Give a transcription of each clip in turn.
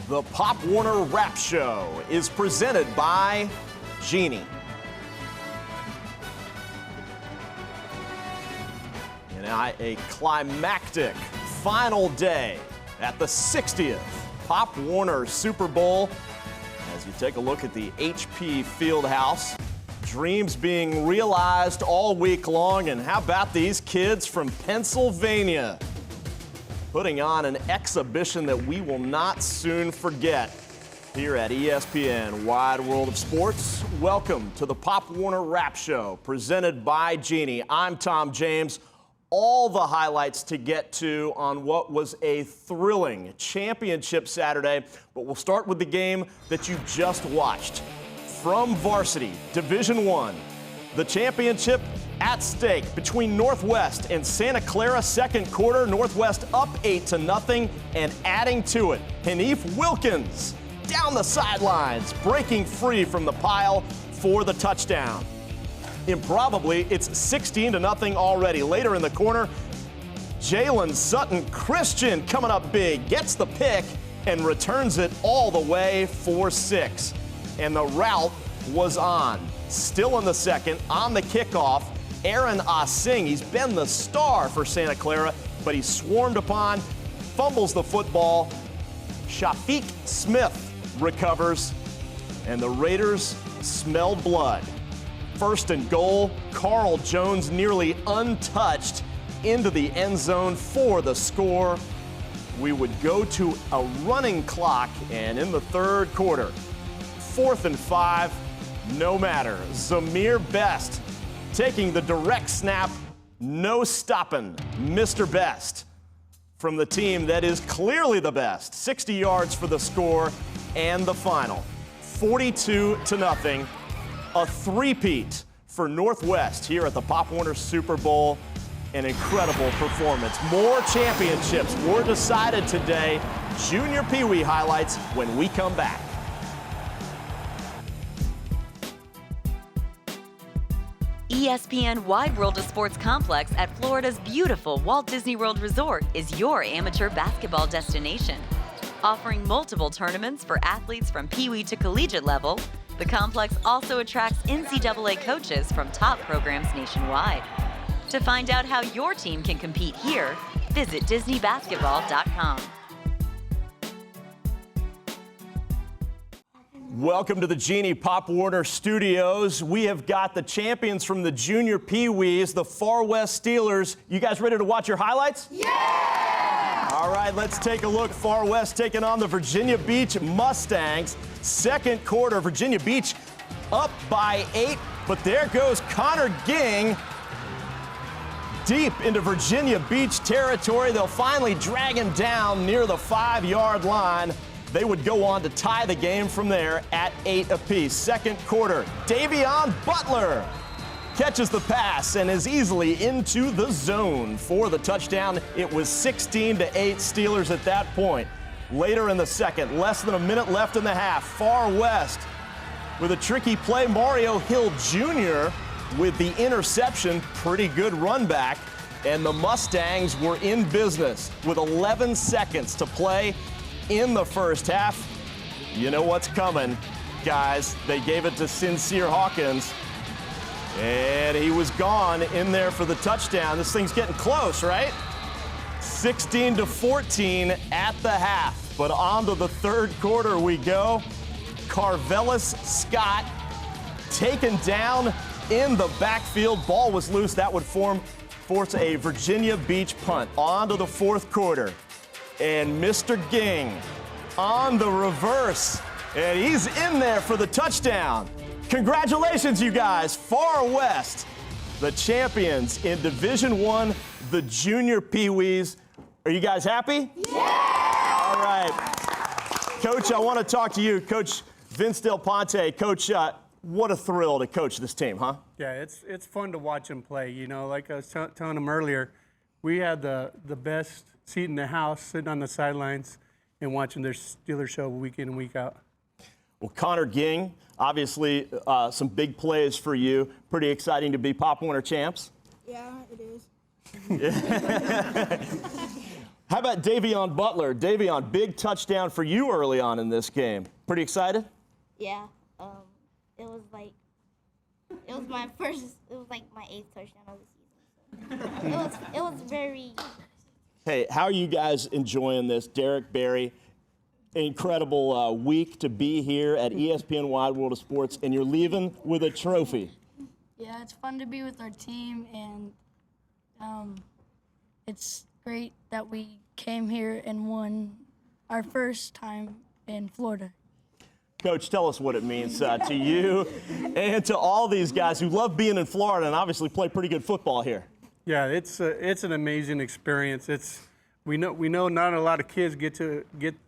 The Pop Warner Rap Show is presented by Genie. And a climactic final day at the 60th Pop Warner Super Bowl. As you take a look at the HP Fieldhouse, dreams being realized all week long. And how about these kids from Pennsylvania putting on an exhibition that we will not soon forget here at ESPN Wide World of Sports. Welcome to the Pop Warner Rap Show presented by Genie. I'm Tom James. All the highlights to get to on what was a thrilling championship Saturday, but we'll start with the game that you just watched. From Varsity, Division I, the championship at stake between Northwest and Santa Clara. Second quarter, Northwest up 8-0 and adding to it. Hanif Wilkins down the sidelines, breaking free from the pile for the touchdown. Improbably, it's 16-0 already. Later in the corner, Jalen Sutton Christian coming up big, gets the pick and returns it all the way for 6. And the route was on. Still in the second, on the kickoff, Aaron Asing, he's been the star for Santa Clara, but he's swarmed upon, fumbles the football. Shafiq Smith recovers, and the Raiders smelled blood. First and goal, Carl Jones nearly untouched into the end zone for the score. We would go to a running clock, and in the third quarter, 4th and 5, no matter. Zamir Best taking the direct snap, no stopping Mr. Best from the team that is clearly the best. 60 yards for the score and the final. 42-0. A three-peat for Northwest here at the Pop Warner Super Bowl. An incredible performance. More championships were decided today. Junior Peewee highlights when we come back. ESPN Wide World of Sports Complex at Florida's beautiful Walt Disney World Resort is your amateur basketball destination. Offering multiple tournaments for athletes from Peewee to collegiate level, the complex also attracts NCAA coaches from top programs nationwide. To find out how your team can compete here, visit DisneyBasketball.com. Welcome to the Genie Pop Warner Studios. We have got the champions from the Junior Peewees, the Far West Steelers. You guys ready to watch your highlights? Yeah! All right, let's take a look. Far West taking on the Virginia Beach Mustangs. Second quarter, Virginia Beach up by 8, but there goes Connor Ging deep into Virginia Beach territory. They'll finally drag him down near the 5-yard line. They would go on to tie the game from there at 8 apiece. Second quarter, Davion Butler catches the pass and is easily into the zone for the touchdown. It was 16-8 Steelers at that point. Later in the second, less than a minute left in the half, Far West with a tricky play. Mario Hill Jr. with the interception. Pretty good run back. And the Mustangs were in business with 11 seconds to play in the first half. You know what's coming, guys. They gave it to Sincere Hawkins, and he was gone in there for the touchdown. This thing's getting close, right? 16-14 at the half, but on to the third quarter we go. Carvelis Scott taken down in the backfield. Ball was loose. That would force a Virginia Beach punt. On to the fourth quarter. And Mr. Ging on the reverse, and he's in there for the touchdown. Congratulations, you guys. Far West, the champions in Division I, the Junior Peewees. Are you guys happy? Yeah! All right. Coach, I want to talk to you. Coach Vince Del Ponte. Coach, what a thrill to coach this team, huh? Yeah, it's fun to watch them play. You know, like I was telling them earlier, we had the best seat in the house, sitting on the sidelines and watching their Steelers show week in and week out. Well, Connor Ging, obviously some big plays for you. Pretty exciting to be Pop Warner champs. Yeah, it is. How about Davion Butler? Davion, big touchdown for you early on in this game. Pretty excited? Yeah. It was like my 8th touchdown of the season. So it was very. Hey, how are you guys enjoying this? Derek, Barry, incredible week to be here at ESPN Wide World of Sports, and you're leaving with a trophy. Yeah, it's fun to be with our team, and it's great that we came here and won our first time in Florida. Coach, tell us what it means to you and to all these guys who love being in Florida and obviously play pretty good football here. Yeah, it's an amazing experience. We know not a lot of kids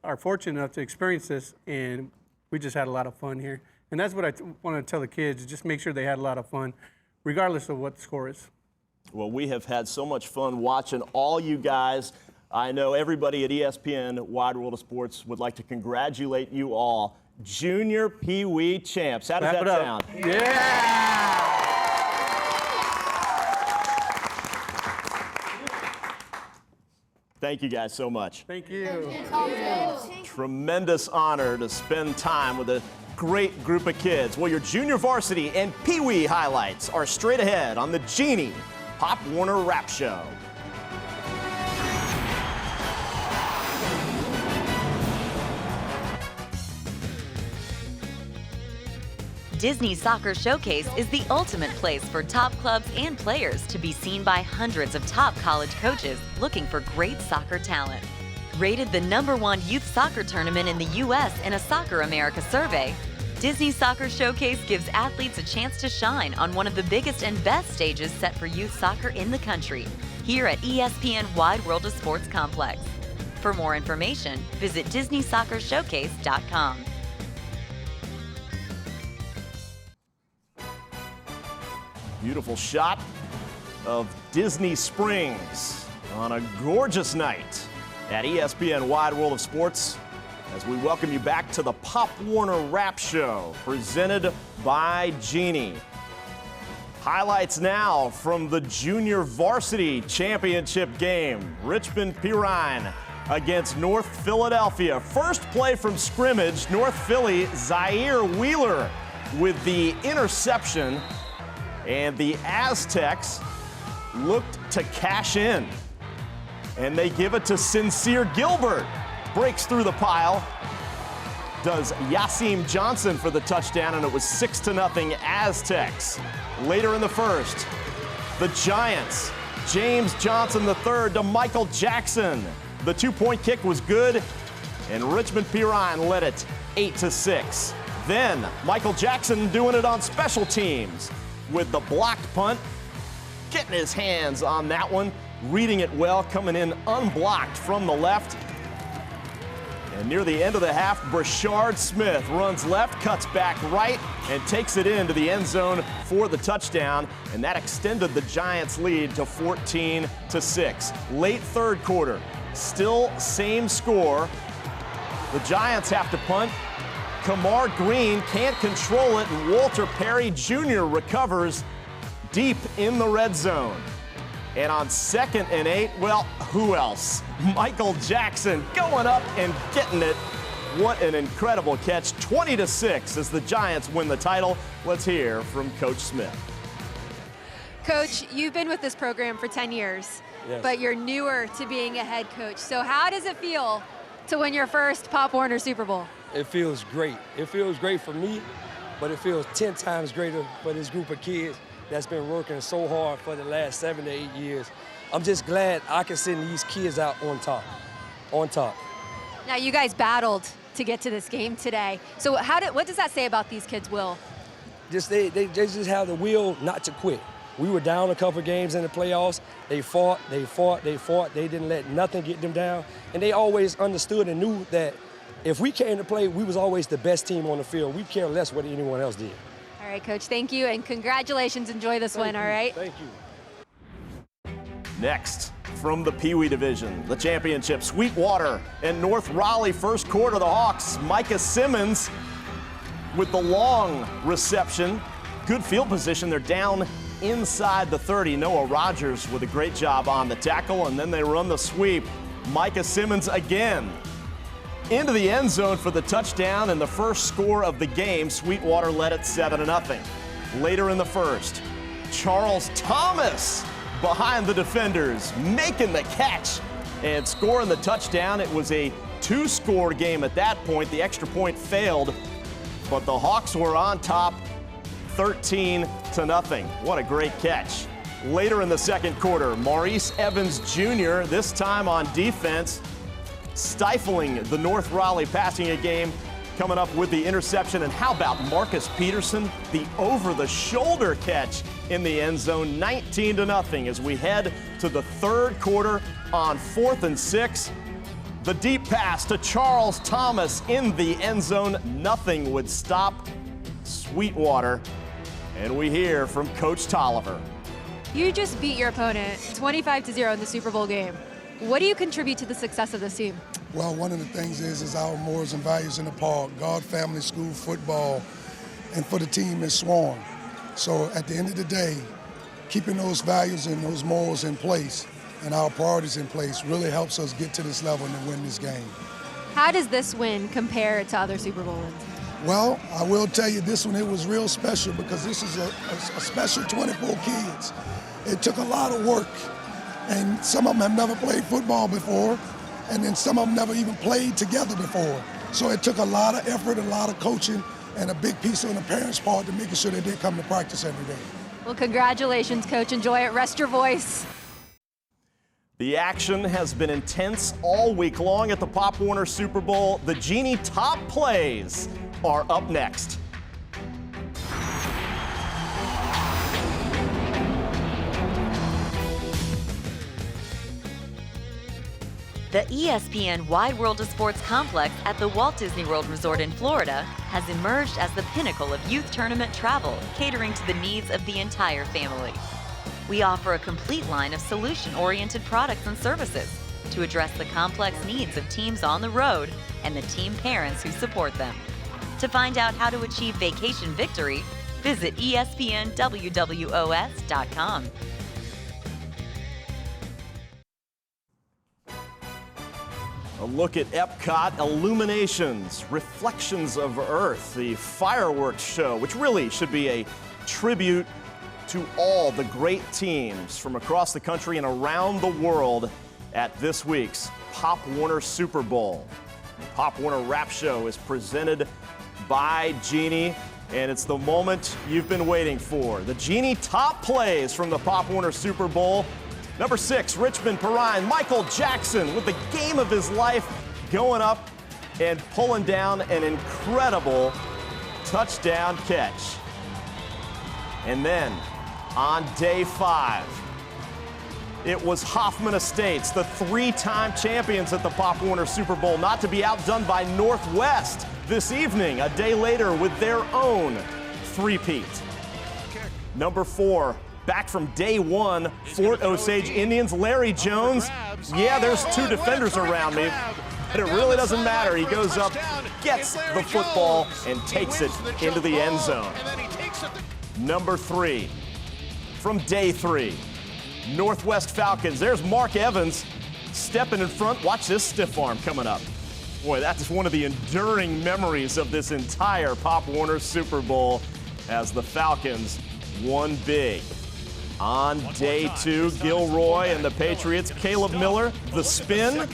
are fortunate enough to experience this, and we just had a lot of fun here. And that's what I want to tell the kids, just make sure they had a lot of fun, regardless of what the score is. Well, we have had so much fun watching all you guys. I know everybody at ESPN Wide World of Sports would like to congratulate you all. Junior Peewee champs. How does that sound? Yeah! Thank you guys so much. Thank you. Tremendous honor to spend time with a great group of kids. Well, your junior varsity and Peewee highlights are straight ahead on the Genie Pop Warner Rap Show. Disney Soccer Showcase is the ultimate place for top clubs and players to be seen by hundreds of top college coaches looking for great soccer talent. Rated the #1 youth soccer tournament in the U.S. in a Soccer America survey, Disney Soccer Showcase gives athletes a chance to shine on one of the biggest and best stages set for youth soccer in the country, here at ESPN Wide World of Sports Complex. For more information, visit DisneySoccerShowcase.com. Beautiful shot of Disney Springs on a gorgeous night at ESPN Wide World of Sports as we welcome you back to the Pop Warner Rap Show presented by Genie. Highlights now from the Junior Varsity Championship game. Richmond Peewee against North Philadelphia. First play from scrimmage, North Philly, Zaire Wheeler with the interception. And the Aztecs looked to cash in. And they give it to Sincere Gilbert. Breaks through the pile. Does Yasim Johnson for the touchdown, and it was 6-0 Aztecs. Later in the first, the Giants. James Johnson III to Michael Jackson. The 2-point kick was good, and Richmond Peewee led it 8-6. Then Michael Jackson doing it on special teams with the blocked punt, getting his hands on that one, reading it well, coming in unblocked from the left. And near the end of the half, Brashard Smith runs left, cuts back right, and takes it into the end zone for the touchdown, and that extended the Giants' lead to 14-6. Late third quarter, still same score. The Giants have to punt. Kamar Green can't control it, and Walter Perry Jr. recovers deep in the red zone. And on 2nd and 8, well, who else? Michael Jackson going up and getting it. What an incredible catch. 20-6 as the Giants win the title. Let's hear from Coach Smith. Coach, you've been with this program for 10 years, yes, but you're newer to being a head coach. So how does it feel to win your first Pop Warner Super Bowl? It feels great. It feels great for me, but it feels 10 times greater for this group of kids that's been working so hard for the last 7 to 8 years. I'm just glad I can send these kids out on top. Now, you guys battled to get to this game today. So what does that say about these kids' will? They just have the will not to quit. We were down a couple games in the playoffs. They fought. They didn't let nothing get them down. And they always understood and knew that if we came to play, we was always the best team on the field. We care less what anyone else did. All right, Coach, thank you, and congratulations. Enjoy this win, all right? Thank you. Next, from the Peewee division, the championship, Sweetwater and North Raleigh first quarter. The Hawks, Micah Simmons with the long reception. Good field position. They're down inside the 30. Noah Rogers with a great job on the tackle, and then they run the sweep. Micah Simmons again into the end zone for the touchdown and the first score of the game. Sweetwater led it 7-0. Later in the first, Charles Thomas behind the defenders, making the catch and scoring the touchdown. It was a two-score game at that point. The extra point failed, but the Hawks were on top 13-0. What a great catch. Later in the second quarter, Maurice Evans Jr., this time on defense, stifling the North Raleigh passing game, coming up with the interception. And how about Marcus Peterson, the over-the-shoulder catch in the end zone, 19-0 as we head to the third quarter on 4th and 6. The deep pass to Charles Thomas in the end zone. Nothing would stop Sweetwater. And we hear from Coach Tolliver. You just beat your opponent 25-0 in the Super Bowl game. What do you contribute to the success of this team? Well, one of the things is our morals and values in the park, God, family, school, football, and for the team is sworn. So at the end of the day, keeping those values and those morals in place and our priorities in place really helps us get to this level and win this game. How does this win compare to other Super Bowl wins? Well, I will tell you this one, it was real special because this is a special 24 kids. It took a lot of work, and some of them have never played football before, and then some of them never even played together before. So it took a lot of effort, a lot of coaching, and a big piece on the parents' part to making sure that they come to practice every day. Well, congratulations, Coach. Enjoy it. Rest your voice. The action has been intense all week long at the Pop Warner Super Bowl. The Genie top plays are up next. The ESPN Wide World of Sports complex at the Walt Disney World Resort in Florida has emerged as the pinnacle of youth tournament travel, catering to the needs of the entire family. We offer a complete line of solution-oriented products and services to address the complex needs of teams on the road and the team parents who support them. To find out how to achieve vacation victory, visit ESPNWWOS.com. A look at Epcot Illuminations, Reflections of Earth, the fireworks show, which really should be a tribute to all the great teams from across the country and around the world at this week's Pop Warner Super Bowl. The Pop Warner Rap Show is presented by Genie, and it's the moment you've been waiting for. The Genie top plays from the Pop Warner Super Bowl. Number 6, Richmond Perrine, Michael Jackson with the game of his life, going up and pulling down an incredible touchdown catch. And then on day 5, it was Hoffman Estates, the 3-time champions at the Pop Warner Super Bowl, not to be outdone by Northwest this evening, a day later with their own three-peat. Number 4, back from day 1, Fort Osage Indians, Larry Jones. Yeah, there's 2 defenders around me, but it really doesn't matter. He goes up, gets the football, and takes it into the end zone. Number 3, from day 3, Northwest Falcons. There's Mark Evans stepping in front. Watch this stiff arm coming up. Boy, that's one of the enduring memories of this entire Pop Warner Super Bowl as the Falcons won big. On day 2, Gilroy and the Patriots. Caleb Miller, the spin,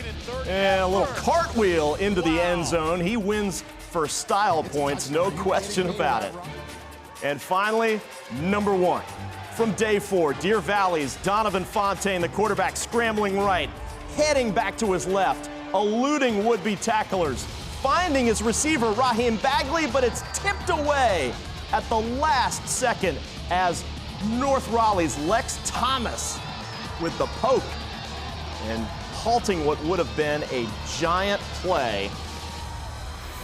and a little cartwheel into the end zone. He wins for style points, no question about it. And finally, number 1, from day 4, Deer Valley's Donovan Fontaine, the quarterback, scrambling right, heading back to his left, eluding would-be tacklers, finding his receiver, Raheem Bagley, but it's tipped away at the last second as North Raleigh's Lex Thomas with the poke and halting what would have been a giant play.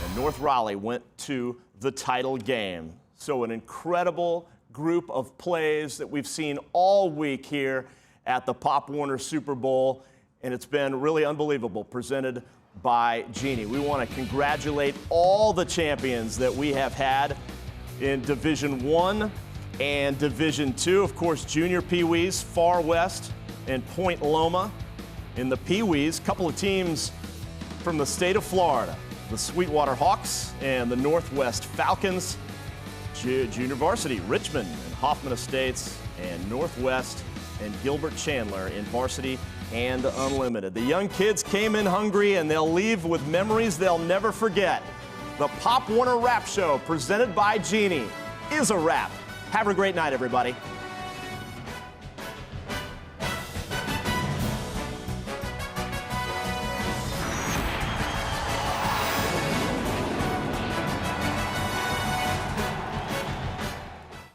And North Raleigh went to the title game. So an incredible group of plays that we've seen all week here at the Pop Warner Super Bowl, and it's been really unbelievable, presented by Genie. We want to congratulate all the champions that we have had in Division 1 and Division 2. Of course, Junior Peewees, Far West and Point Loma. In the Peewees, a couple of teams from the state of Florida, the Sweetwater Hawks and the Northwest Falcons. Junior varsity, Richmond and Hoffman Estates, and Northwest and Gilbert Chandler in varsity and unlimited. The young kids came in hungry, and they'll leave with memories they'll never forget. The Pop Warner Wrap Show, presented by Genie, is a wrap. Have a great night, everybody.